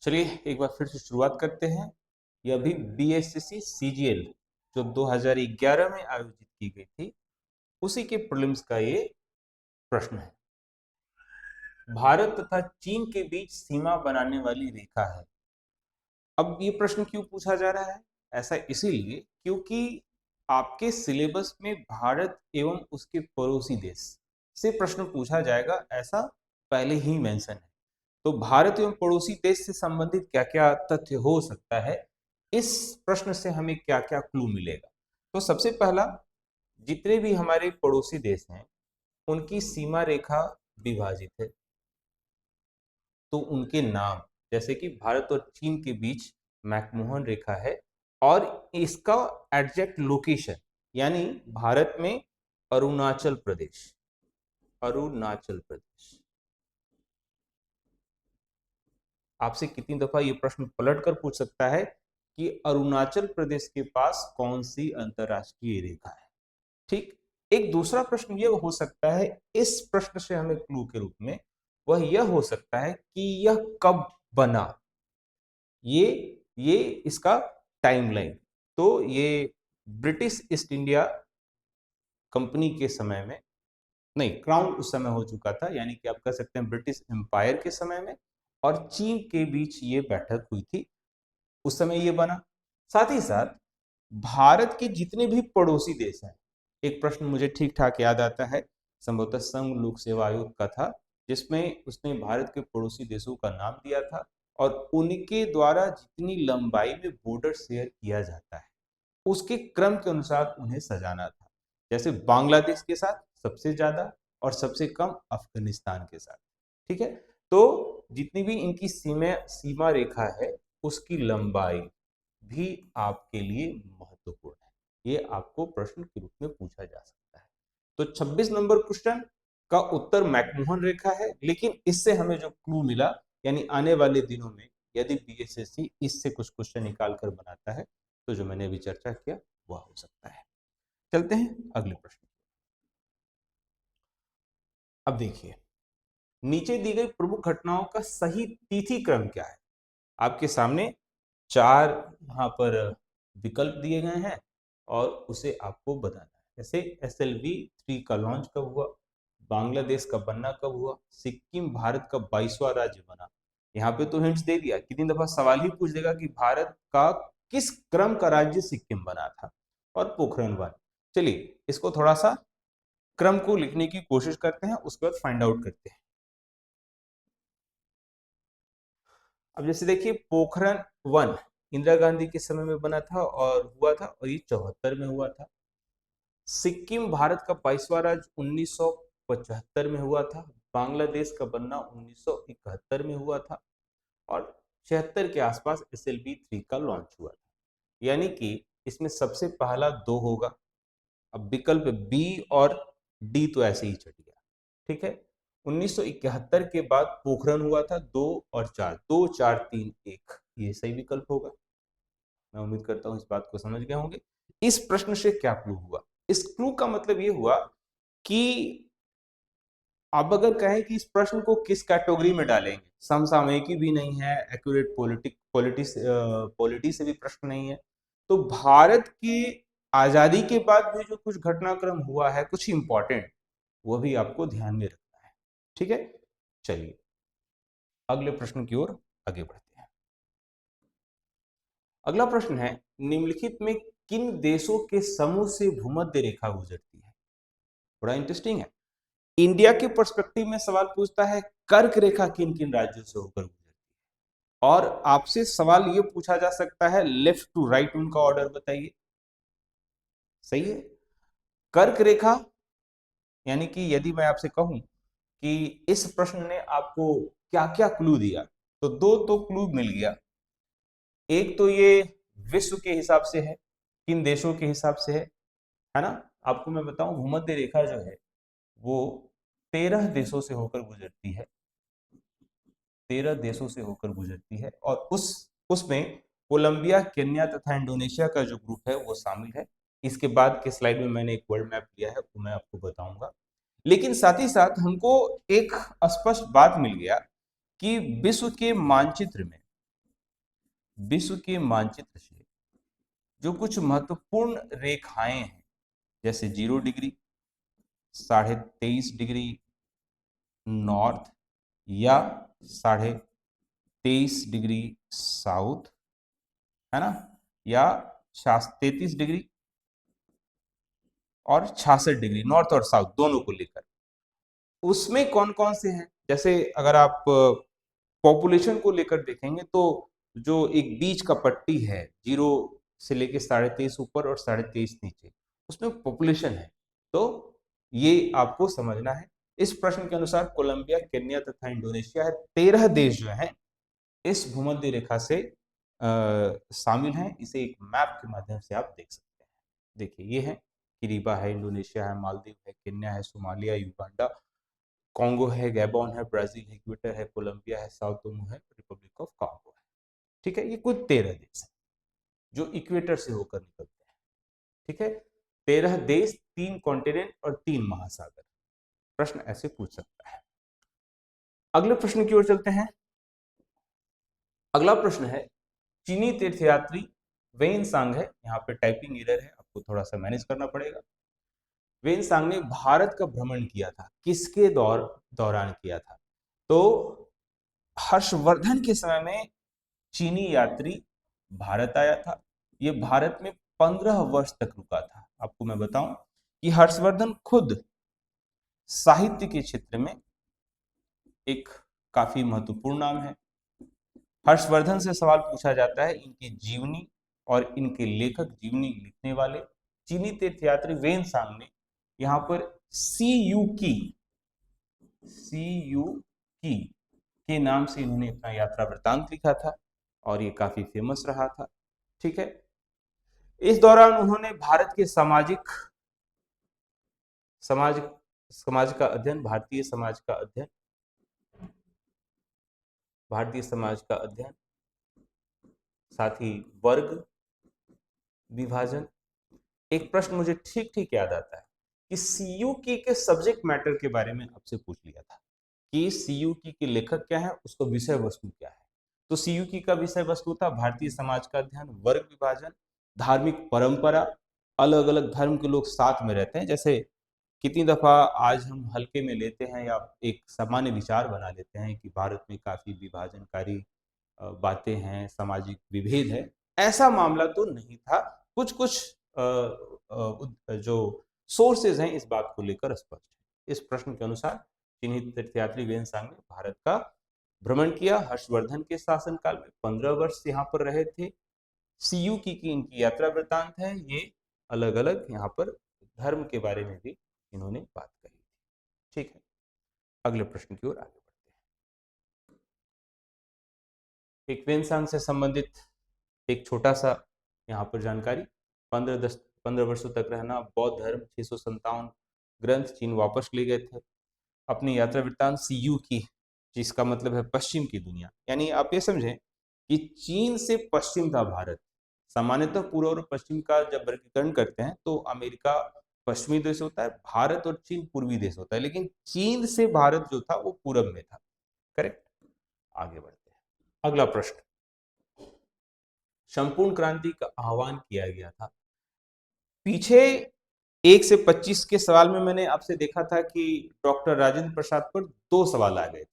चलिए एक बार फिर से शुरुआत करते हैं। यह भी बीएसएससी सीजीएल जो 2011 में आयोजित की गई थी, उसी के प्रीलिम्स का ये प्रश्न है। भारत तथा चीन के बीच सीमा बनाने वाली रेखा है। अब ये प्रश्न क्यों पूछा जा रहा है? ऐसा इसीलिए क्योंकि आपके सिलेबस में भारत एवं उसके पड़ोसी देश से प्रश्न पूछा जाएगा, ऐसा पहले ही मेंशन है। तो भारत एवं पड़ोसी देश से संबंधित क्या क्या तथ्य हो सकता है, इस प्रश्न से हमें क्या क्या क्लू मिलेगा। तो सबसे पहला, जितने भी हमारे पड़ोसी देश हैं उनकी सीमा रेखा विभाजित है, तो उनके नाम, जैसे कि भारत और चीन के बीच मैकमोहन रेखा है, और इसका एग्जैक्ट लोकेशन यानी भारत में अरुणाचल प्रदेश, अरुणाचल प्रदेश। आपसे कितनी दफा ये प्रश्न पलट कर पूछ सकता है कि अरुणाचल प्रदेश के पास कौन सी अंतरराष्ट्रीय रेखा है। ठीक। एक दूसरा प्रश्न यह हो सकता है, इस प्रश्न से हमें क्लू के रूप में, वह यह हो सकता है कि यह कब बना, ये इसका टाइमलाइन। तो ये ब्रिटिश ईस्ट इंडिया कंपनी के समय में, नहीं, क्राउन उस समय हो चुका था, यानी कि आप कह सकते हैं ब्रिटिश एम्पायर के समय में और चीन के बीच ये बैठक हुई थी, उस समय ये बना। साथ ही साथ भारत के जितने भी पड़ोसी देश हैं, एक प्रश्न मुझे ठीक ठाक याद आता है, संभवतः संघ लोक सेवा आयोग का था, जिसमें उसने भारत के पड़ोसी देशों का नाम दिया था और उनके द्वारा जितनी लंबाई में बॉर्डर शेयर किया जाता है उसके क्रम के अनुसार उन्हें सजाना था। जैसे बांग्लादेश के साथ सबसे ज्यादा और सबसे कम अफगानिस्तान के साथ। ठीक है। तो जितनी भी इनकी सीमा रेखा है उसकी लंबाई भी आपके लिए महत्वपूर्ण है, ये आपको प्रश्न के रूप में पूछा जा सकता है। तो 26 नंबर क्वेश्चन का उत्तर मैकमोहन रेखा है, लेकिन इससे हमें जो क्लू मिला, यानी आने वाले दिनों में यदि बीएसएससी इससे कुछ क्वेश्चन निकाल कर बनाता है तो जो मैंने अभी चर्चा किया वह हो सकता है। चलते हैं अगले प्रश्न। अब देखिए, नीचे दी गई प्रमुख घटनाओं का सही तिथि क्रम क्या है। आपके सामने चार यहाँ पर विकल्प दिए गए हैं और उसे आपको बताना है। जैसे SLV3 का लॉन्च कब हुआ, बांग्लादेश का बनना कब हुआ, सिक्किम भारत का 22वां राज्य बना। यहाँ पे तो हिंट्स दे दिया, कितनी दफा सवाल ही पूछ देगा कि भारत का किस क्रम का राज्य सिक्किम बना था, और पोखरण वन। चलिए इसको थोड़ा सा क्रम को लिखने की कोशिश करते हैं, उसके बाद फाइंड आउट करते हैं। अब जैसे देखिए, पोखरण वन इंदिरा गांधी के समय में बना था और हुआ था, और ये 74 में हुआ था। सिक्किम भारत का 22वां राज्य 1975 में हुआ था। बांग्लादेश का बनना 1971 में हुआ था, और 76 के आसपास SLV3 का लॉन्च हुआ था। यानी कि इसमें सबसे पहला दो होगा। अब विकल्प बी और डी तो ऐसे ही छट गया। ठीक है। 1971 के बाद पोखरण हुआ था, 2 और 4, 2 4 3 1, ये सही विकल्प होगा। मैं उम्मीद करता हूं इस बात को समझ गए होंगे। इस प्रश्न से क्या क्लू हुआ? इस क्लू का मतलब ये हुआ कि अब अगर कहें कि इस प्रश्न को किस कैटेगरी में डालेंगे, समसामयिकी भी नहीं है, एक्यूरेट पॉलिटी से भी प्रश्न नहीं है, तो भारत की आजादी के बाद भी जो कुछ घटनाक्रम हुआ है कुछ इंपॉर्टेंट, वो भी आपको ध्यान में रखना है। ठीक है। चलिए अगले प्रश्न की ओर आगे बढ़ते हैं। अगला प्रश्न है, निम्नलिखित में किन देशों के समूह से भूमध्य रेखा गुजरती है। बड़ा इंटरेस्टिंग है। इंडिया के पर्सपेक्टिव में सवाल पूछता है, कर्क रेखा किन किन राज्यों से होकर गुजरती है, और आपसे सवाल ये पूछा जा सकता है लेफ्ट टू राइट उनका ऑर्डर बताइए। सही है। कर्क रेखा, यानी कि यदि मैं आपसे कहूं कि इस प्रश्न ने आपको क्या क्या क्लू दिया, तो दो तो क्लू मिल गया। एक तो ये विश्व के हिसाब से है, किन देशों के हिसाब से है ना। आपको मैं बताऊं, भूमध्य रेखा जो है वो 13 देशों से होकर गुजरती है, 13 देशों से होकर गुजरती है, और उसमें कोलंबिया, केन्या तथा इंडोनेशिया का जो ग्रुप है वो शामिल है। इसके बाद के स्लाइड में मैंने एक वर्ल्ड मैप दिया है, वो मैं आपको बताऊंगा। लेकिन साथ ही साथ हमको एक स्पष्ट बात मिल गया कि विश्व के मानचित्र में विश्व के मानचित्र से जो कुछ महत्वपूर्ण रेखाएं हैं, जैसे 0 डिग्री, 23.5 डिग्री नॉर्थ या 23.5 डिग्री साउथ, है ना, या 33 डिग्री और 66 डिग्री नॉर्थ और साउथ दोनों को लेकर, उसमें कौन कौन से हैं? जैसे अगर आप पॉपुलेशन को लेकर देखेंगे तो जो एक बीच का पट्टी है, 0 से लेके 23.5 ऊपर और 23.5 नीचे, उसमें पॉपुलेशन है। तो ये आपको समझना है। इस प्रश्न के अनुसार कोलंबिया, केन्या तथा इंडोनेशिया है 13 देश जो हैं इस भूमध्य रेखा से शामिल हैं। इसे एक मैप के माध्यम से आप देख सकते हैं। देखिए ये है, किरीबा है, इंडोनेशिया है, मालदीव है, केन्या है, सोमालिया, युगांडा, कॉन्गो है, गैबोन है, ब्राजील है, इक्वेटर है, कोलंबिया है, साउ टोमो है, रिपब्लिक ऑफ कॉन्गो है। ठीक है, ये कुल 13 देश है जो इक्वेटर से होकर निकलते हैं। ठीक है, 13 देश, 3 कॉन्टिनेंट और 3 महासागर। प्रश्न ऐसे पूछ सकता है। अगले प्रश्न की ओर चलते हैं। अगला प्रश्न है, चीनी तीर्थयात्री वेन सांग है, यहाँ पे टाइपिंग एरर है, आपको थोड़ा सा मैनेज करना पड़ेगा। वेन सांग ने भारत का भ्रमण किया था, किसके दौरान किया था? तो हर्षवर्धन के समय में चीनी यात्री भारत आया था। ये भारत में 15 वर्ष तक रुका था। आपको मैं बताऊं कि हर्षवर्धन खुद साहित्य के क्षेत्र में एक काफी महत्वपूर्ण नाम है। हर्षवर्धन से सवाल पूछा जाता है इनकी जीवनी और इनके लेखक, जीवनी लिखने वाले चीनी तीर्थयात्री वेन सांग ने यहाँ पर सी यू की के नाम से इन्होंने अपना यात्रा वृत्तांत लिखा था और ये काफी फेमस रहा था। ठीक है, इस दौरान उन्होंने भारत के समाज समाज का अध्ययन, भारतीय समाज का अध्ययन, साथ ही वर्ग विभाजन। एक प्रश्न मुझे ठीक ठीक याद आता है कि सीयूकी के सब्जेक्ट मैटर के बारे में आपसे पूछ लिया था कि सीयूकी के लेखक क्या है, उसका विषय वस्तु क्या है। तो सीयूकी का विषय वस्तु था भारतीय समाज का अध्ययन, वर्ग विभाजन, धार्मिक परंपरा, अलग अलग धर्म के लोग साथ में रहते हैं। जैसे कितनी दफा आज हम हल्के में लेते हैं या एक सामान्य विचार बना लेते हैं कि भारत में काफी विभाजनकारी बातें हैं, सामाजिक विभेद है। ऐसा मामला तो नहीं था। कुछ कुछ जो सोर्सेज हैं इस बात को लेकर स्पष्ट है। इस प्रश्न के अनुसार चीनी तीर्थयात्री वेन सांग ने भारत का भ्रमण किया, हर्षवर्धन के शासनकाल में 15 वर्ष यहाँ पर रहे थे। सीयू की इनकी यात्रा वृत्तांत है। ये अलग अलग यहाँ पर धर्म के बारे में भी इन्होंने बात कही थी। ठीक है, अगले प्रश्न की ओर आगे बढ़ते हैं। एक वेन सांग से संबंधित एक छोटा सा यहाँ पर जानकारी। 15 वर्षों तक रहना, बौद्ध धर्म, 657 ग्रंथ चीन वापस ले गए थे। अपनी यात्रा वृत्तांत सीयू की, जिसका मतलब है पश्चिम की दुनिया, यानी आप ये समझें कि चीन से पश्चिम था भारत। सामान्यतः पूर्व और पश्चिम का जब वर्गीकरण करते हैं तो अमेरिका पश्चिमी देश होता है, भारत और चीन पूर्वी देश होता है, लेकिन चीन से भारत जो था वो पूरब में था। करेक्ट, आगे बढ़ते हैं। अगला प्रश्न, संपूर्ण क्रांति का आह्वान किया गया था। पीछे 1 से 25 के सवाल में मैंने आपसे देखा था कि डॉक्टर राजेंद्र प्रसाद पर 2 सवाल आ गए।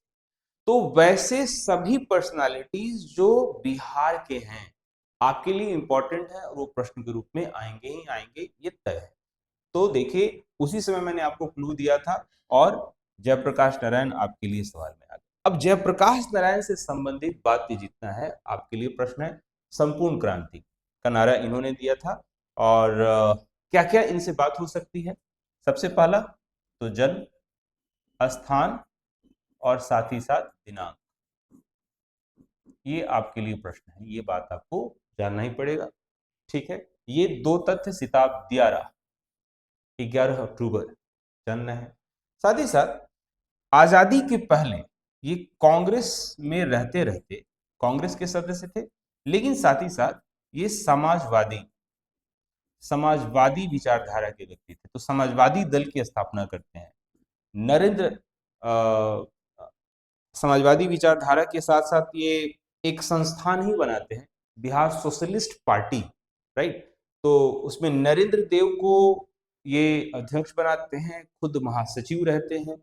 तो वैसे सभी पर्सनालिटीज जो बिहार के हैं आपके लिए इंपॉर्टेंट है और वो प्रश्न के रूप में आएंगे ही आएंगे, ये तय है। तो देखिए उसी समय मैंने आपको क्लू दिया था और जयप्रकाश नारायण आपके लिए सवाल में आ गए। अब जयप्रकाश नारायण से संबंधित बात जितना है आपके लिए प्रश्न है, संपूर्ण क्रांति का नारा इन्होंने दिया था और क्या क्या इनसे बात हो सकती है। सबसे पहला तो जन्म, स्थान और साथ ही साथ दिनांक, ये आपके लिए प्रश्न है, ये बात आपको जानना ही पड़ेगा। ठीक है, ये 2 तथ्य सिताब दियारा 11 अक्टूबर जानना है। साथ ही साथ आजादी के पहले ये कांग्रेस में रहते रहते कांग्रेस के सदस्य थे, लेकिन साथ ही साथ ये समाजवादी विचारधारा के व्यक्ति थे। तो समाजवादी दल की स्थापना करते हैं। नरेंद्र समाजवादी विचारधारा के साथ साथ ये एक संस्थान ही बनाते हैं बिहार सोशलिस्ट पार्टी, राइट। तो उसमें नरेंद्र देव को ये अध्यक्ष बनाते हैं, खुद महासचिव रहते हैं।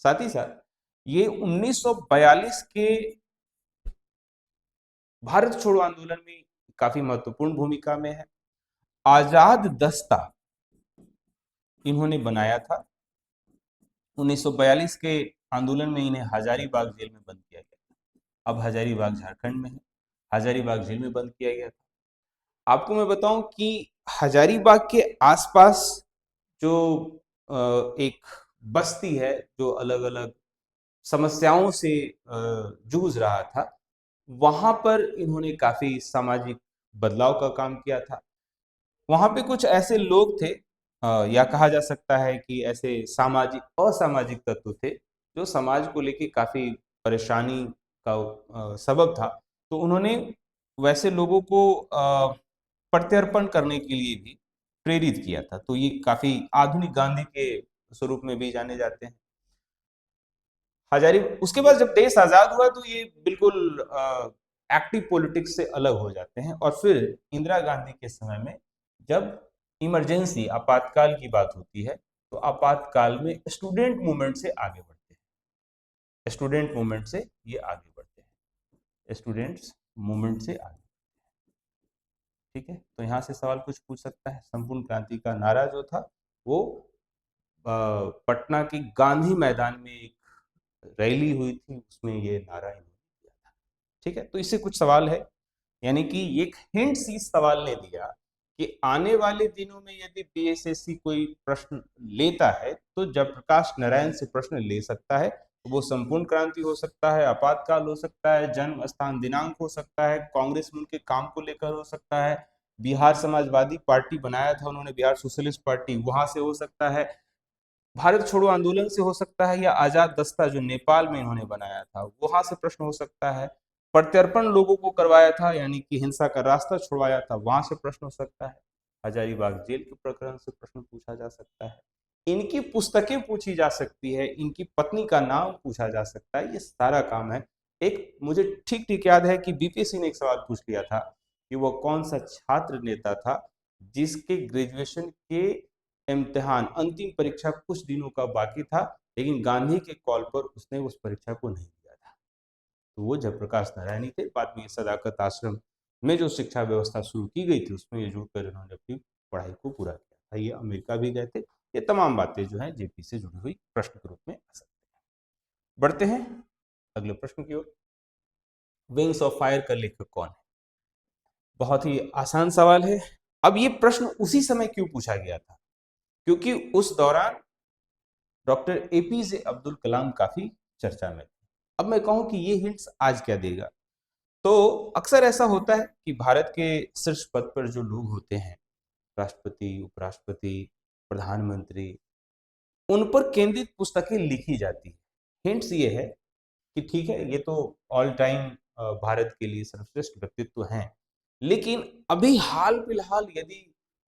साथ ही साथ ये 1942 के भारत छोड़ो आंदोलन में काफी महत्वपूर्ण भूमिका में है। आजाद दस्ता इन्होंने बनाया था। 1942 के आंदोलन में इन्हें हजारीबाग जेल में बंद किया गया। अब हजारीबाग झारखंड में है, हजारीबाग जेल में बंद किया गया था। आपको मैं बताऊं कि हजारीबाग के आसपास जो एक बस्ती है जो अलग अलग समस्याओं से जूझ रहा था, वहां पर इन्होंने काफी सामाजिक बदलाव का काम किया था। वहां पे कुछ ऐसे लोग थे, या कहा जा सकता है कि ऐसे सामाजिक असामाजिक तत्व थे जो समाज को लेके काफी परेशानी का सबब था। तो उन्होंने वैसे लोगों को प्रत्यर्पण करने के लिए भी प्रेरित किया था। तो ये काफी आधुनिक गांधी के स्वरूप में भी जाने जाते हैं। हजारी उसके बाद जब देश आजाद हुआ तो ये बिल्कुल एक्टिव पॉलिटिक्स से अलग हो जाते हैं। और फिर इंदिरा गांधी के समय में जब इमरजेंसी आपातकाल की बात होती है तो आपातकाल में स्टूडेंट मूवमेंट से आगे बढ़ते हैं। स्टूडेंट मूवमेंट से ये आगे बढ़ते हैं, स्टूडेंट्स मूवमेंट से आगे। ठीक है, तो यहाँ से सवाल कुछ पूछ सकता है। संपूर्ण क्रांति का नारा जो था वो पटना के गांधी मैदान में एक रैली हुई थी, उसमें ये नारा इन्होंने दिया था। ठीक है, तो इससे कुछ सवाल है, यानी कि एक हिंट्स इस सवाल ने दिया कि आने वाले दिनों में यदि पीएसएससी कोई प्रश्न लेता है तो जयप्रकाश नारायण से प्रश्न ले सकता है। तो वो संपूर्ण क्रांति हो सकता है, आपातकाल हो सकता है, जन्म स्थान दिनांक हो सकता है, कांग्रेस में उनके काम को लेकर हो सकता है, बिहार समाजवादी पार्टी बनाया था उन्होंने, बिहार सोशलिस्ट पार्टी, वहां से हो सकता है, भारत छोड़ो आंदोलन से हो सकता है, या आजाद दस्ता जो नेपाल में इन्होंने बनाया था वहां से प्रश्न हो सकता है, प्रत्यर्पण लोगों को करवाया था यानी कि हिंसा का रास्ता छुड़वाया था, वहां से प्रश्न हो सकता है, हजारीबाग जेल के प्रकरण से प्रश्न पूछा जा सकता है, इनकी पुस्तकें पूछी जा सकती है, इनकी पत्नी का नाम पूछा जा सकता है। ये सारा काम है। एक मुझे ठीक ठीक याद है कि बीपीएससी ने एक सवाल पूछ लिया था कि वो कौन सा छात्र नेता था जिसके ग्रेजुएशन के इम्तिहान अंतिम परीक्षा कुछ दिनों का बाकी था, लेकिन गांधी के कॉल पर उसने उस परीक्षा को नहीं दिया था। तो वो जयप्रकाश नारायण थे। बाद में सदाकत आश्रम में जो शिक्षा व्यवस्था शुरू की गई थी उसमें ये जुड़कर इन्होंने अपनी पढ़ाई को पूरा किया था। ये अमेरिका भी गए थे। ये तमाम बातें जो है जेपी से जुड़ी हुई प्रश्न के रूप में आ सकती है। बढ़ते हैं अगले प्रश्न की ओर। विंग्स ऑफ फायर का लेखक कौन है? बहुत ही आसान सवाल है। अब ये प्रश्न उसी समय क्यों पूछा गया था? क्योंकि उस दौरान डॉक्टर एपीजे अब्दुल कलाम काफी चर्चा में थे। अब मैं कहूं कि ये हिंट्स आज क्या देगा, तो अक्सर ऐसा होता है कि भारत के शीर्ष पद पर जो लोग होते हैं, राष्ट्रपति, उपराष्ट्रपति, प्रधानमंत्री, उन पर केंद्रित पुस्तकें लिखी जाती है। हिंट्स ये है कि ठीक है, ये तो ऑल टाइम भारत के लिए सर्वश्रेष्ठ व्यक्तित्व हैं, लेकिन अभी हाल फिलहाल यदि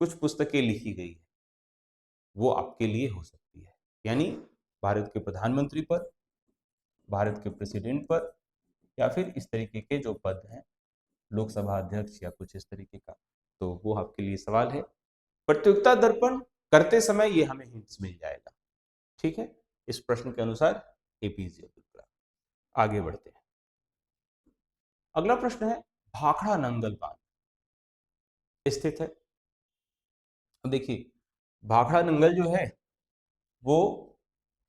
कुछ पुस्तकें लिखी गई है वो आपके लिए हो सकती है। यानी भारत के प्रधानमंत्री पर, भारत के प्रेसिडेंट पर, या फिर इस तरीके के जो पद हैं, लोकसभा अध्यक्ष या कुछ इस तरीके का, तो वो आपके लिए सवाल है। प्रतियोगिता दर्पण करते समय ये हमें हिंट्स मिल जाएगा। ठीक है, इस प्रश्न के अनुसार एपीजे अब्दुल कलाम। आगे बढ़ते हैं। अगला प्रश्न है, भाखड़ा नंगल बांध स्थित है। देखिए, भाखड़ा नंगल जो है वो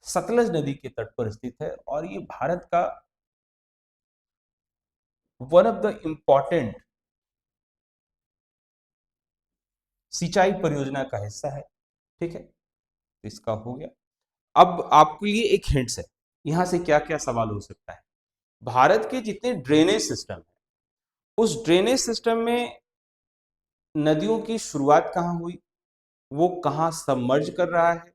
सतलज नदी के तट पर स्थित है और ये भारत का वन ऑफ द इंपॉर्टेंट सिंचाई परियोजना का हिस्सा है। ठीक है, इसका हो गया। अब आपके लिए एक हिंट्स है, यहां से क्या क्या सवाल हो सकता है। भारत के जितने ड्रेनेज सिस्टम है, उस ड्रेनेज सिस्टम में नदियों की शुरुआत कहां हुई, वो कहां सबमर्ज कर रहा है,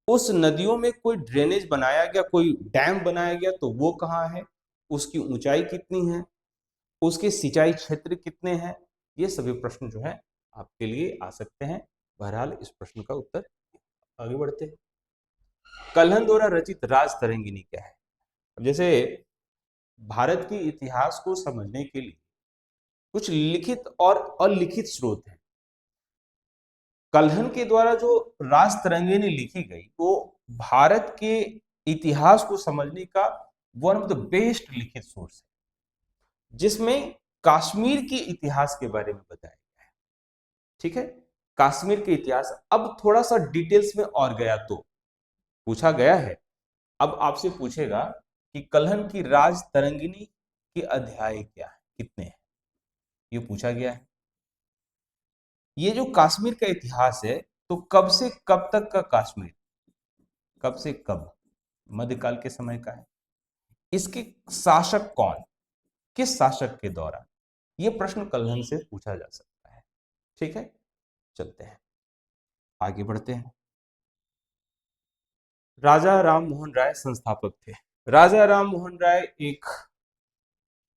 उस नदियों में कोई ड्रेनेज बनाया गया, कोई डैम बनाया गया तो वो कहां है, उसकी ऊंचाई कितनी है, उसके सिंचाई क्षेत्र कितने हैं, ये सभी प्रश्न जो है आपके लिए आ सकते हैं। बहरहाल इस प्रश्न का उत्तर। आगे बढ़ते हैं। कल्हन द्वारा रचित राज तरंगिनी क्या है? जैसे भारत के इतिहास को समझने के लिए कुछ लिखित और अलिखित स्रोत हैं। कल्हण के द्वारा जो राज तरंगिणी लिखी गई वो भारत के इतिहास को समझने का वन ऑफ द बेस्ट लिखित सोर्स है, जिसमें कश्मीर के इतिहास के बारे में बताया गया है। ठीक है, कश्मीर के इतिहास। अब थोड़ा सा डिटेल्स में और गया तो पूछा गया है, अब आपसे पूछेगा कि कल्हण की राज तरंगिणी के अध्याय क्या है, कितने हैं, ये पूछा गया है। ये जो कश्मीर का इतिहास है, तो कब से कब तक का कश्मीर, कब से कब, मध्यकाल के समय का है। इसके शासक कौन, किस शासक के दौरान, ये प्रश्न कल्हण से पूछा जा सकता है। ठीक है, चलते हैं आगे बढ़ते हैं। राजा राम मोहन राय संस्थापक थे। राजा राम मोहन राय एक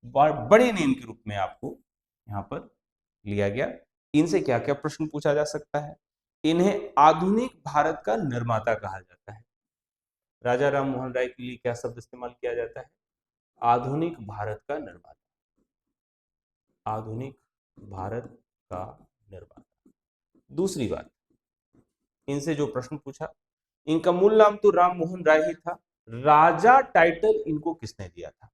बड़े नेम के रूप में आपको यहां पर लिया गया। इनसे क्या क्या प्रश्न पूछा जा सकता है। इन्हें आधुनिक भारत का निर्माता कहा जाता है। राजा राम मोहन राय के लिए क्या शब्द इस्तेमाल किया जाता है, आधुनिक भारत का निर्माता, आधुनिक भारत का निर्माता। दूसरी बात, इनसे जो प्रश्न पूछा, इनका मूल नाम तो राम मोहन राय ही था। राजा टाइटल इनको किसने दिया था,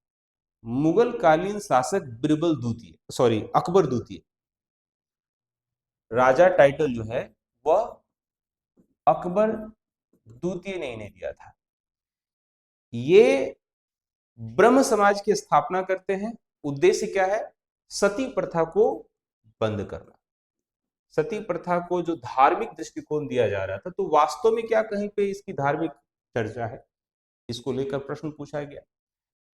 मुगल कालीन शासक बिरबल द्वितीय, सॉरी अकबर द्वितीय। राजा टाइटल जो है वह अकबर द्वितीय ने इन्हें दिया था। ये ब्रह्म समाज की स्थापना करते हैं। उद्देश्य क्या है, सती प्रथा को बंद करना। सती प्रथा को जो धार्मिक दृष्टिकोण दिया जा रहा था, तो वास्तव में क्या कहीं पे इसकी धार्मिक चर्चा है, इसको लेकर प्रश्न पूछा गया।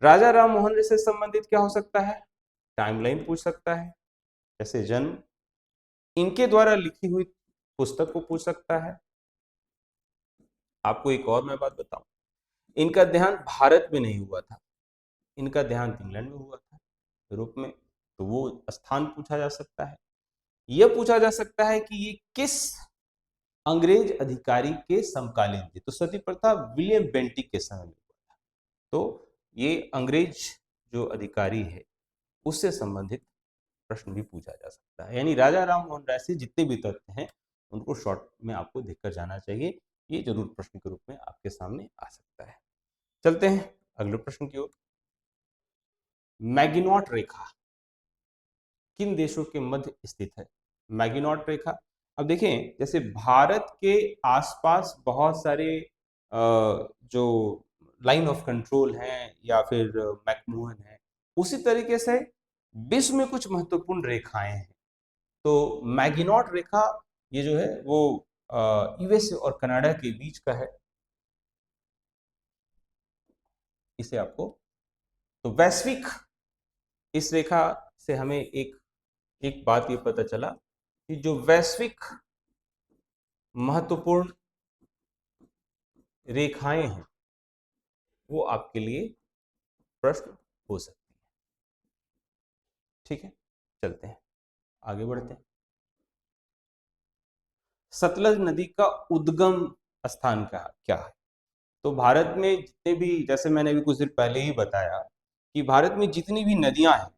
राजा राम मोहन राय से संबंधित क्या हो सकता है, टाइमलाइन पूछ सकता है, जैसे जन्म, इनके द्वारा लिखी हुई पुस्तक को पूछ सकता है। आपको एक और मैं बात बताऊं, इनका देहांत भारत में नहीं हुआ था, इनका देहांत इंग्लैंड में हुआ था, यूरोप में, तो वो स्थान पूछा जा सकता है। यह पूछा जा सकता है कि ये किस अंग्रेज अधिकारी के समकालीन थे, तो सती प्रथा विलियम बेंटिक के समय में हुआ था, तो ये अंग्रेज जो अधिकारी है उससे संबंधित प्रश्न भी पूछा जा सकता है। यानी राजा राम मोहन राय से जितने भी तथ्य हैं उनको शॉर्ट में आपको देखकर जाना चाहिए, ये जरूर प्रश्न के रूप में आपके सामने आ सकता है। चलते हैं अगले प्रश्न की ओर। मैगिनॉट रेखा किन देशों के मध्य स्थित है, मैगिनॉट रेखा। अब देखें, जैसे भारत के आसपास बहुत सारे जो लाइन ऑफ कंट्रोल हैं या फिर मैकमोहन है, उसी तरीके से विश्व में कुछ महत्वपूर्ण रेखाएं हैं। तो मैगिनॉट रेखा ये जो है वो यूएस और कनाडा के बीच का है, इसे आपको, तो वैश्विक, इस रेखा से हमें एक एक बात ये पता चला कि जो वैश्विक महत्वपूर्ण रेखाएं हैं वो आपके लिए प्रश्न हो सकती है। ठीक है, चलते हैं आगे बढ़ते हैं। सतलज नदी का उद्गम स्थान का क्या है, तो भारत में जितने भी, जैसे मैंने अभी कुछ देर पहले ही बताया कि भारत में जितनी भी नदियां हैं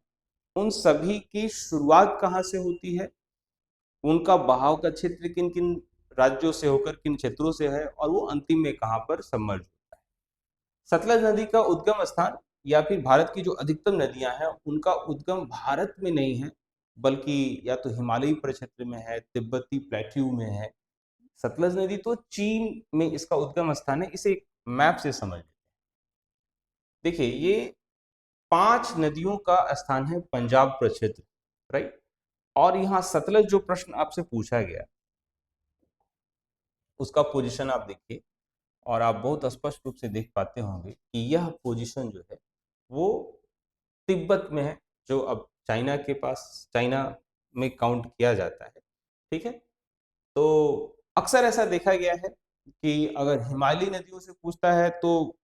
उन सभी की शुरुआत कहाँ से होती है, उनका बहाव का क्षेत्र किन किन राज्यों से होकर किन क्षेत्रों से है, और वो अंतिम में कहां पर सबमर्ज होता है। सतलज नदी का उद्गम स्थान या फिर भारत की जो अधिकतम नदियां हैं उनका उद्गम भारत में नहीं है, बल्कि या तो हिमालयी प्रक्षेत्र में है, तिब्बती प्लेट्यू में है। सतलज नदी तो चीन में इसका उद्गम स्थान है, इसे एक मैप से समझ लेते हैं। देखिए, ये 5 नदियों का स्थान है पंजाब प्रक्षेत्र, राइट। और यहाँ सतलज जो प्रश्न आपसे पूछा गया उसका पोजीशन आप देखिए, और आप बहुत स्पष्ट रूप से देख पाते होंगे कि यह पोजीशन जो है वो तिब्बत में है, जो अब चाइना के पास, चाइना में काउंट किया जाता है। ठीक है, तो अक्सर ऐसा देखा गया है कि अगर हिमालयी नदियों से पूछता है तो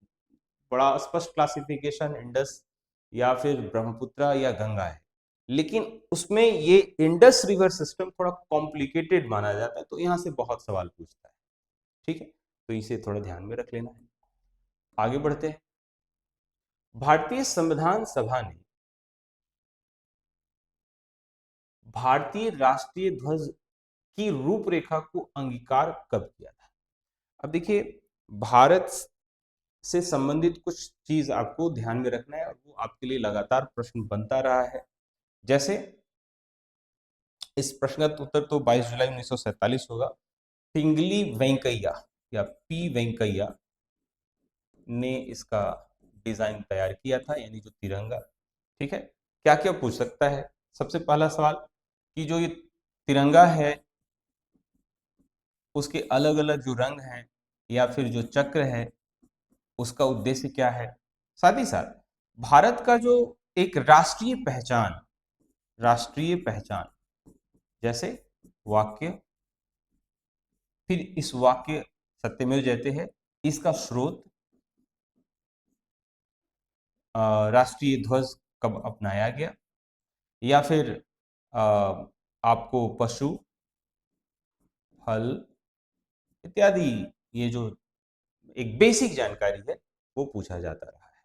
बड़ा स्पष्ट क्लासिफिकेशन इंडस या फिर ब्रह्मपुत्र या गंगा है, लेकिन उसमें ये इंडस रिवर सिस्टम थोड़ा कॉम्प्लिकेटेड माना जाता है, तो यहाँ से बहुत सवाल पूछता है। ठीक है, तो इसे थोड़ा ध्यान में रख लेना है। आगे बढ़ते हैं। भारतीय संविधान सभा ने भारतीय राष्ट्रीय ध्वज की रूपरेखा को अंगीकार कब किया था? अब देखिए, भारत से संबंधित कुछ चीज आपको ध्यान में रखना है और वो आपके लिए लगातार प्रश्न बनता रहा है। जैसे इस प्रश्न का उत्तर तो 22 जुलाई 1947 होगा। पिंगली वेंकैया या पी वेंकैया ने इसका डिजाइन तैयार किया था, यानी जो तिरंगा। ठीक है, क्या क्या पूछ सकता है? सबसे पहला सवाल कि जो ये तिरंगा है उसके अलग अलग जो रंग हैं या फिर जो चक्र है उसका उद्देश्य क्या है। साथ ही साथ भारत का जो एक राष्ट्रीय पहचान जैसे वाक्य, फिर इस वाक्य सत्यमेव जयते है, इसका स्रोत, राष्ट्रीय ध्वज कब अपनाया गया, या फिर आपको पशु, फल इत्यादि, ये जो एक बेसिक जानकारी है वो पूछा जाता रहा है।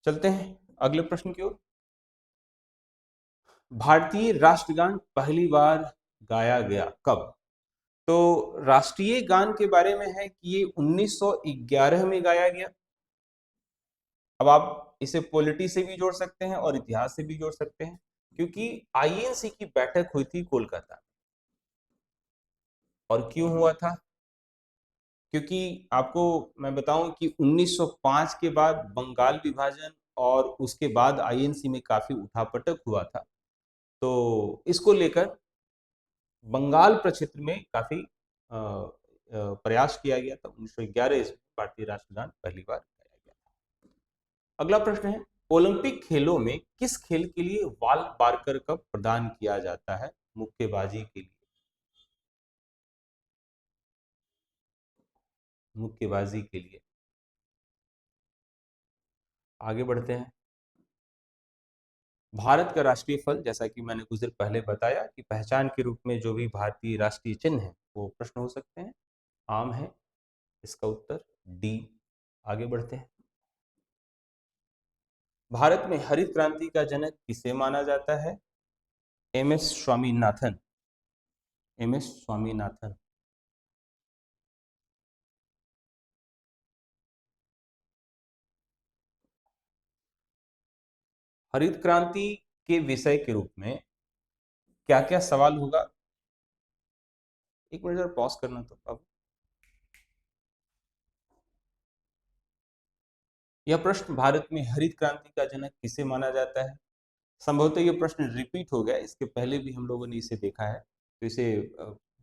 चलते हैं अगले प्रश्न की ओर। भारतीय राष्ट्रगान पहली बार गाया गया कब? तो राष्ट्रीय गान के बारे में है कि ये 1911 में गाया गया। अब आप इसे पॉलिटी से भी जोड़ सकते हैं और इतिहास से भी जोड़ सकते हैं, क्योंकि आईएनसी की बैठक हुई थी कोलकाता। और क्यों हुआ था? क्योंकि आपको मैं बताऊं कि 1905 के बाद बंगाल विभाजन और उसके बाद आईएनसी में काफी उठापटक हुआ था। तो इसको लेकर बंगाल प्रक्षेत्र में काफी प्रयास किया गया था। 1911 ईस्वी में भारतीय राष्ट्रगान पहली बार गाया गया था। अगला प्रश्न है, ओलंपिक खेलों में किस खेल के लिए वाल बारकर कप प्रदान किया जाता है? मुक्केबाजी के लिए। मुक्केबाजी के लिए। आगे बढ़ते हैं। भारत का राष्ट्रीय फल, जैसा कि मैंने कुछ देर पहले बताया कि पहचान के रूप में जो भी भारतीय राष्ट्रीय चिन्ह है वो प्रश्न हो सकते हैं। आम है इसका उत्तर डी। आगे बढ़ते हैं। भारत में हरित क्रांति का जनक किसे माना जाता है? M S Swaminathan. M S Swaminathan. हरित क्रांति के विषय के रूप में क्या क्या सवाल होगा? एक मिनट जरा पॉज करना। तो अब यह प्रश्न, भारत में हरित क्रांति का जनक किसे माना जाता है, संभवतः यह प्रश्न रिपीट हो गया, इसके पहले भी हम लोगों ने इसे देखा है, तो इसे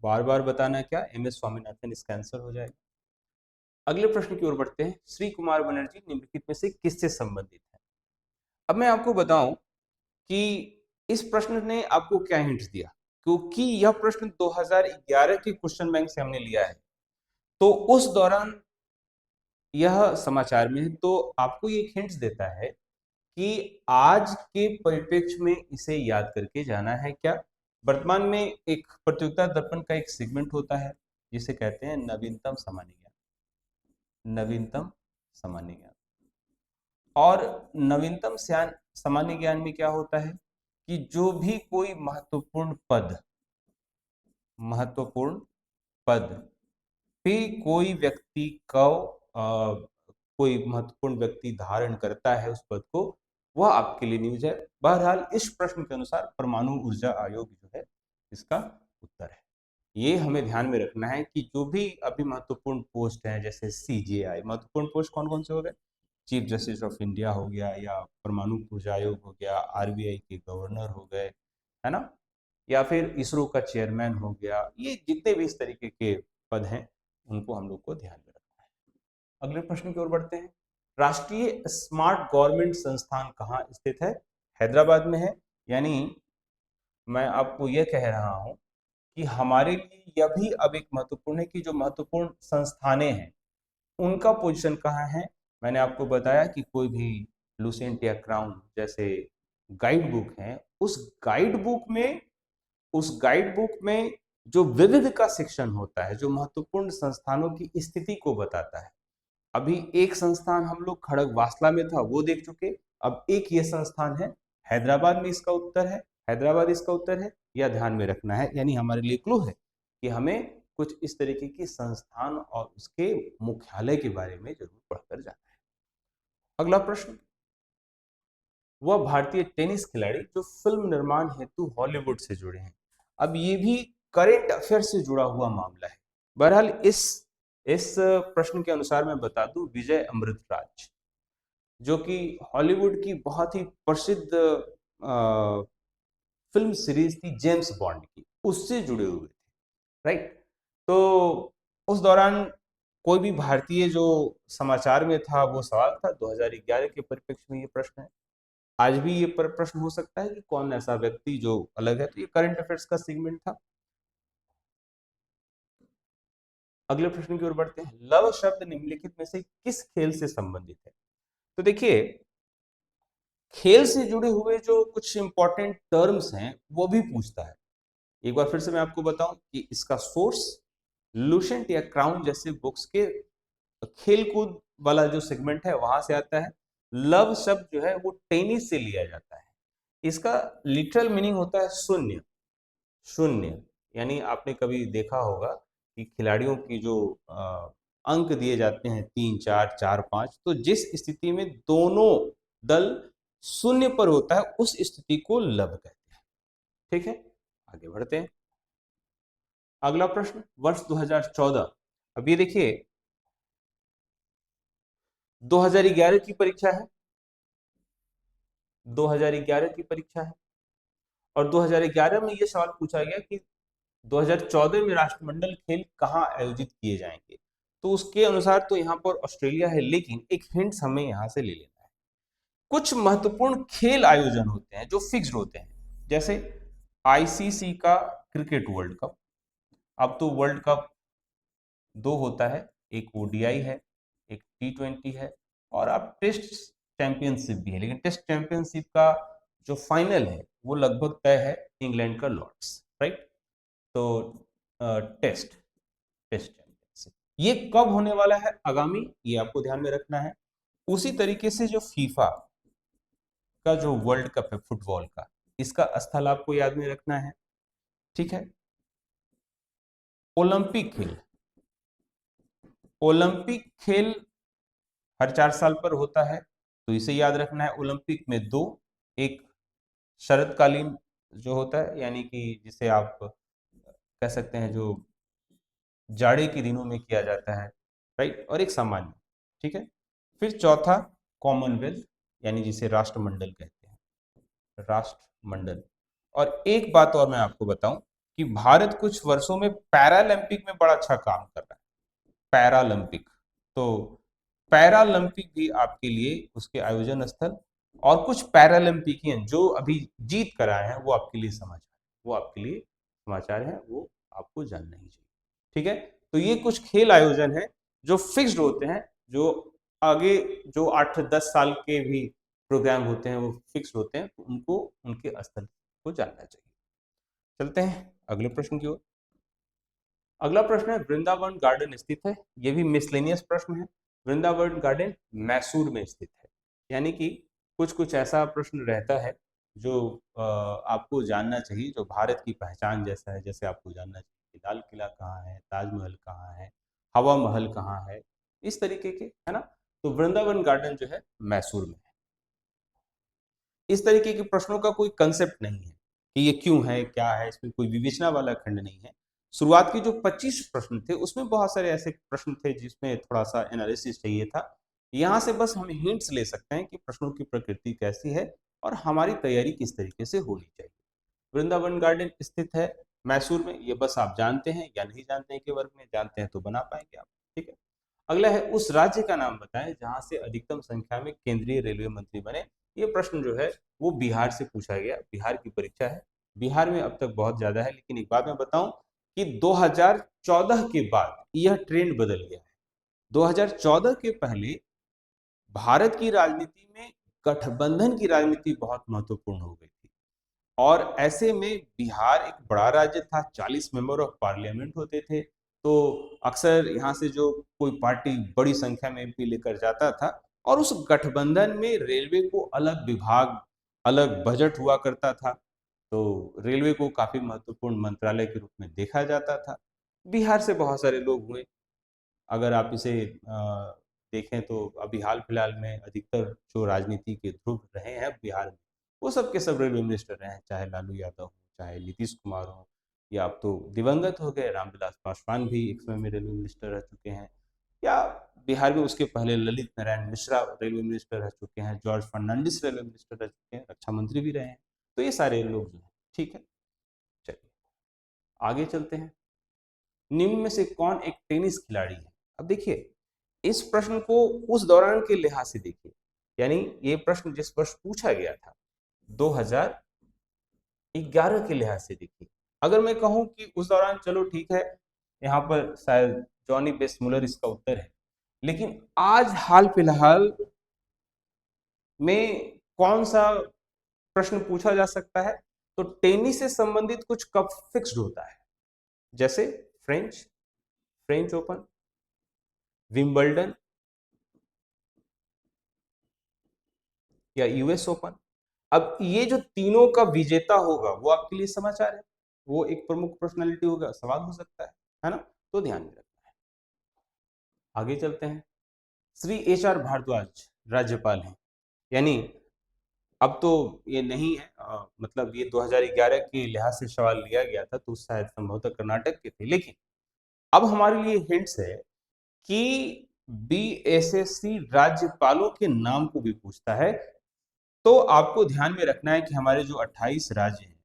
बार बार बताना क्या, एम एस स्वामीनाथन इसका आंसर हो जाएगा। अगले प्रश्न की ओर बढ़ते हैं। श्री कुमार बनर्जी निम्नलिखित में से किससे संबंधित है? अब मैं आपको बताऊं कि इस प्रश्न ने आपको क्या हिंट्स दिया, क्योंकि यह प्रश्न 2011 के क्वेश्चन बैंक से हमने लिया है, तो उस दौरान यह समाचार में है, तो आपको ये हिंट्स देता है कि आज के परिप्रेक्ष्य में इसे याद करके जाना है क्या। वर्तमान में एक प्रतियोगिता दर्पण का एक सेगमेंट होता है जिसे कहते हैं नवीनतम सामान्य ज्ञान। नवीनतम सामान्य ज्ञान। और नवीनतम सामान्य ज्ञान में क्या होता है कि जो भी कोई महत्वपूर्ण पद पे कोई व्यक्ति को कोई महत्वपूर्ण व्यक्ति धारण करता है उस पद को, वह आपके लिए न्यूज है। बहरहाल इस प्रश्न के अनुसार परमाणु ऊर्जा आयोग जो है इसका उत्तर है। ये हमें ध्यान में रखना है कि जो भी अभी महत्वपूर्ण पोस्ट है, जैसे सीजेआई, महत्वपूर्ण पोस्ट कौन कौन से हो गए? चीफ जस्टिस ऑफ इंडिया हो गया, या परमाणु ऊर्जा आयोग हो गया, आरबीआई के गवर्नर हो गए, है ना, या फिर इसरो का चेयरमैन हो गया, ये जितने भी इस तरीके के पद हैं उनको हम लोग को ध्यान में रखना है। अगले प्रश्न की ओर बढ़ते हैं। राष्ट्रीय स्मार्ट गवर्नमेंट संस्थान कहाँ स्थित है? हैदराबाद में है। यानी मैं आपको यह कह रहा हूं कि हमारे लिए यह भी अब एक महत्वपूर्ण है कि जो महत्वपूर्ण संस्थानें हैं उनका पोजीशन कहाँ है। मैंने आपको बताया कि कोई भी लुसेंट या क्राउन जैसे गाइड बुक है, उस गाइड बुक में जो विविध का सेक्शन होता है, जो महत्वपूर्ण संस्थानों की स्थिति को बताता है। अभी एक संस्थान हम लोग खड़गवासला में था, वो देख चुके। अब एक ये संस्थान है हैदराबाद में, इसका उत्तर है। हैदराबाद इसका उत्तर है, या ध्यान में रखना है, यानी हमारे लिए क्लू है कि हमें कुछ इस तरीके की संस्थान और उसके मुख्यालय के बारे में जरूर पढ़कर जाना है। अगला प्रश्न, वह भारतीय टेनिस खिलाड़ी जो फिल्म निर्माण हेतु हॉलीवुड से जुड़े हैं। अब ये भी करेंट अफेयर से जुड़ा हुआ मामला है। बहरहाल इस प्रश्न के अनुसार मैं बता दूं, विजय अमृतराज, जो कि हॉलीवुड की बहुत ही प्रसिद्ध फिल्म सीरीज थी जेम्स बॉन्ड की, उससे जुड़े हुए थे, राइट। तो उस दौरान कोई भी भारतीय जो समाचार में था वो सवाल था। 2011 के परिप्रेक्ष्य में ये प्रश्न है। आज भी ये प्रश्न हो सकता है कि कौन ऐसा व्यक्ति जो अलग है। तो ये करंट अफेयर्स का सेगमेंट था। अगले प्रश्न की ओर बढ़ते हैं। लव शब्द निम्नलिखित में से किस खेल से संबंधित है? तो देखिए, खेल से जुड़े हुए जो कुछ इंपॉर्टेंट टर्म्स हैं वो भी पूछता है। एक बार फिर से मैं आपको बताऊं कि इसका सोर्स लूसेंट या क्राउन जैसे बुक्स के खेलकूद वाला जो सेगमेंट है वहां से आता है। लव शब्द जो है वो टेनिस से लिया जाता है। इसका लिटरल मीनिंग होता है शून्य। शून्य यानी आपने कभी देखा होगा कि खिलाड़ियों की जो अंक दिए जाते हैं 3 4 4 5, तो जिस स्थिति में दोनों दल शून्य पर होता है उस स्थिति को लव कहते हैं। ठीक है, आगे बढ़ते हैं। अगला प्रश्न, वर्ष 2014। अब ये देखिए, 2011 की परीक्षा है, 2011 की परीक्षा है, और 2011 में यह सवाल पूछा गया कि 2014 में राष्ट्रमंडल खेल कहाँ आयोजित किए जाएंगे। तो उसके अनुसार तो यहाँ पर ऑस्ट्रेलिया है, लेकिन एक हिंट हमें यहाँ से ले लेना है। कुछ महत्वपूर्ण खेल आयोजन होते हैं जो फिक्स्ड होते हैं, जैसे आईसीसी का क्रिकेट वर्ल्ड कप। अब तो वर्ल्ड कप दो होता है, एक ओडीआई है, एक T20 है, और अब टेस्ट चैंपियनशिप भी है। लेकिन टेस्ट चैंपियनशिप का जो फाइनल है वो लगभग तय है इंग्लैंड का लॉर्ड्स, राइट। तो टेस्ट टेस्ट चैंपियनशिप ये कब होने वाला है आगामी, ये आपको ध्यान में रखना है। उसी तरीके से जो फीफा का जो वर्ल्ड कप है फुटबॉल का, इसका स्थल आपको याद में रखना है। ठीक है, ओलंपिक खेल, ओलंपिक खेल हर 4 साल पर होता है, तो इसे याद रखना है। ओलंपिक में दो, एक शरतकालीन जो होता है, यानी कि जिसे आप कह सकते हैं जो जाड़े के दिनों में किया जाता है, राइट, और एक सामान्य। ठीक है, फिर चौथा कॉमनवेल्थ, यानी जिसे राष्ट्रमंडल कहते हैं, राष्ट्रमंडल। और एक बात और मैं आपको बताऊं कि भारत कुछ वर्षों में पैरालंपिक में बड़ा अच्छा काम कर रहा है। पैरालंपिक, तो पैरालंपिक भी आपके लिए उसके आयोजन स्थल और कुछ पैरालंपिकियन जो अभी जीत कर आए हैं वो आपके लिए समाचार, वो आपके लिए समाचार है, वो आपको जानना ही चाहिए। ठीक है, तो ये कुछ खेल आयोजन है जो फिक्स्ड होते हैं, जो आगे जो 8 10 साल के भी प्रोग्राम होते हैं वो फिक्स्ड होते हैं, तो उनको उनके स्थल को जानना चाहिए। चलते हैं अगले प्रश्न की ओर। अगला प्रश्न है, वृंदावन गार्डन स्थित है। यह भी मिसलेनियस प्रश्न है। वृंदावन गार्डन मैसूर में स्थित है। यानी कि कुछ कुछ ऐसा प्रश्न रहता है जो आपको जानना चाहिए, जो भारत की पहचान जैसा है। जैसे आपको जानना चाहिए कि लाल किला कहाँ है, ताजमहल कहाँ है, हवा महल कहाँ है, इस तरीके के, है ना। तो वृंदावन गार्डन जो है मैसूर में है। इस तरीके के प्रश्नों का कोई कंसेप्ट नहीं है कि ये क्यों है, क्या है, इसमें कोई विवेचना वाला खंड नहीं है। शुरुआत के जो 25 प्रश्न थे उसमें बहुत सारे ऐसे प्रश्न थे जिसमें थोड़ा सा एनालिसिस चाहिए था। यहाँ से बस हम हिंट्स ले सकते हैं कि प्रश्नों की प्रकृति कैसी है और हमारी तैयारी किस तरीके से होनी चाहिए। वृंदावन गार्डन स्थित है मैसूर में, ये बस आप जानते हैं या नहीं जानते हैं के वर्ग में, जानते हैं तो बना पाएंगे आप। ठीक है, अगला है, उस राज्य का नाम बताएं जहां से अधिकतम संख्या में केंद्रीय रेलवे मंत्री बने। ये प्रश्न जो है वो बिहार से पूछा गया, बिहार की परीक्षा है। बिहार में अब तक बहुत ज्यादा है, लेकिन एक बात मैं बताऊं कि 2014 के बाद यह ट्रेंड बदल गया है। 2014 के पहले भारत की राजनीति में गठबंधन की राजनीति बहुत महत्वपूर्ण हो गई थी, और ऐसे में बिहार एक बड़ा राज्य था, 40 मेंबर ऑफ पार्लियामेंट होते थे। तो अक्सर यहाँ से जो कोई पार्टी बड़ी संख्या में एमपी लेकर जाता था, और उस गठबंधन में रेलवे को अलग विभाग, अलग बजट हुआ करता था। तो रेलवे को काफी महत्वपूर्ण मंत्रालय के रूप में देखा जाता था। बिहार से बहुत सारे लोग हुए। अगर आप इसे देखें तो अभी हाल फिलहाल में अधिकतर जो राजनीति के ध्रुव रहे हैं बिहार में, वो सब के सब रेलवे मिनिस्टर रहे हैं, चाहे लालू यादव हो, चाहे नीतीश कुमार हो, या अब तो दिवंगत हो गए रामविलास पासवान भी एक समय में रेलवे मिनिस्टर रह चुके हैं, या बिहार में उसके पहले ललित नारायण मिश्रा रेलवे मिनिस्टर रह चुके हैं, जॉर्ज फर्नांडिस रेलवे मिनिस्टर रह चुके हैं, रक्षा मंत्री भी रहे हैं। तो ये सारे लोग जो हैं, ठीक है। चलिए आगे चलते हैं। निम्न में से कौन एक टेनिस खिलाड़ी है? अब देखिए, इस प्रश्न को उस दौरान के लिहाज से देखिए, यानी ये प्रश्न जिस वर्ष पूछा गया था 2011 के लिहाज से देखिए। अगर मैं कहूं कि उस दौरान, चलो ठीक है, यहाँ पर शायद जॉनी बेसमुलर इसका उत्तर है, लेकिन आज हाल फिलहाल में कौन सा प्रश्न पूछा जा सकता है? तो टेनिस से संबंधित कुछ कप फिक्स्ड होता है, जैसे फ्रेंच फ्रेंच ओपन, विंबलडन या यूएस ओपन। अब ये जो तीनों का विजेता होगा वो आपके लिए समाचार है, वो एक प्रमुख पर्सनालिटी होगा, सवाल हो सकता है ना? तो ध्यान में रखना है। आगे चलते हैं। श्री एच आर भारद्वाज राज्यपाल हैं, यानी अब तो ये नहीं है, मतलब ये 2011 के लिहाज से सवाल लिया गया था, तो शायद संभवतः कर्नाटक के थे, लेकिन अब हमारे लिए हिंट्स है कि बीएसएससी राज्यपालों के नाम को भी पूछता है। तो आपको ध्यान में रखना है कि हमारे जो 28 राज्य हैं,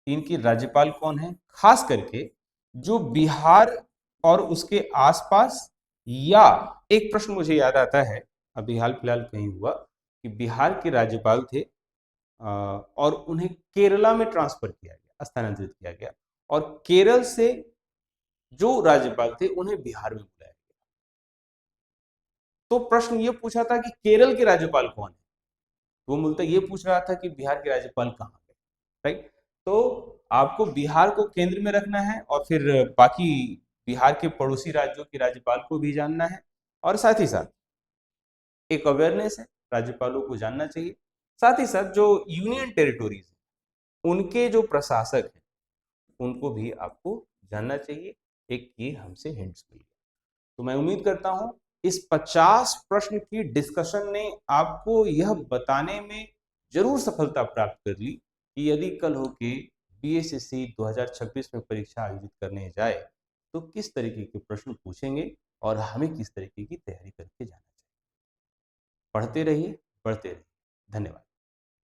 इनकी राज्यपाल कौन है, खास करके जो बिहार और उसके आसपास, या एक प्रश्न मुझे याद आता है, अभी हाल फिलहाल कहीं हुआ कि बिहार के राज्यपाल थे और उन्हें केरला में ट्रांसफर किया गया, स्थानांतरित किया गया, और केरल से जो राज्यपाल थे उन्हें बिहार में बुलाया गया। तो प्रश्न ये पूछा था कि केरल के राज्यपाल कौन है, वो मूलतः ये पूछ रहा था कि बिहार के राज्यपाल कहाँ गए, राइट? तो आपको बिहार को केंद्र में रखना है, और फिर बाकी बिहार के पड़ोसी राज्यों के राज्यपाल को भी जानना है, और साथ ही साथ एक अवेयरनेस है, राज्यपालों को जानना चाहिए। साथ ही साथ जो यूनियन टेरिटोरीज उनके जो प्रशासक हैं उनको भी आपको जानना चाहिए। एक ये हमसे हिंट्स मिल गया। तो मैं उम्मीद करता हूं इस 50 प्रश्न की डिस्कशन ने आपको यह बताने में जरूर सफलता प्राप्त कर ली कि यदि कल होके बीएसएससी 2026 में परीक्षा आयोजित करने जाए तो किस तरीके के प्रश्न पूछेंगे और हमें किस तरीके की तैयारी करके जाना चाहिए। पढ़ते रहिए, बढ़ते रहिए। धन्यवाद।